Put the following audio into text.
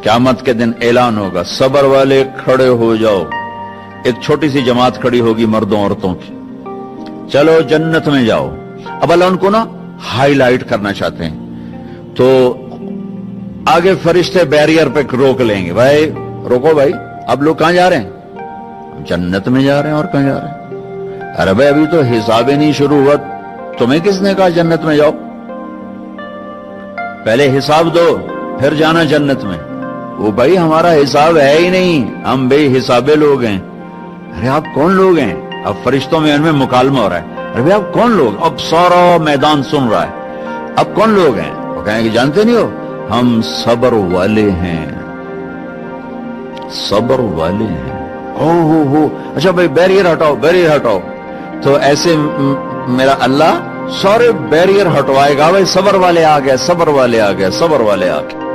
قیامت کے دن اعلان ہوگا صبر والے کھڑے ہو جاؤ. ایک چھوٹی سی جماعت کھڑی ہوگی مردوں عورتوں کی, چلو جنت میں جاؤ. اب اللہ ان کو نا ہائی لائٹ کرنا چاہتے ہیں, تو آگے فرشتے بیریئر پہ روک لیں گے, بھائی روکو بھائی, اب لوگ کہاں جا رہے ہیں؟ جنت میں جا رہے ہیں. اور کہاں جا رہے ہیں؟ ارے بھائی ابھی تو حساب ہی نہیں شروع ہوا, تمہیں کس نے کہا جنت میں جاؤ؟ پہلے حساب دو پھر جانا جنت میں. وہ بھائی ہمارا حساب ہے ہی نہیں, ہم بے حسابے لوگ ہیں. ارے آپ کون لوگ ہیں؟ اب فرشتوں میں ان میں مکالمہ ہو رہا ہے. ارے بھائی آپ کون لوگ؟ اب سارا میدان سن رہا ہے. اب کون لوگ ہیں؟ وہ کہیں کہ جانتے نہیں ہو, ہم صبر والے ہیں, صبر والے ہیں. ہو اچھا بھائی بیریئر ہٹاؤ, بیریئر ہٹاؤ. تو ایسے میرا اللہ سارے بیریئر ہٹوائے گا, بھائی صبر والے آ گئے, صبر والے آ گئے, صبر والے آ گئے.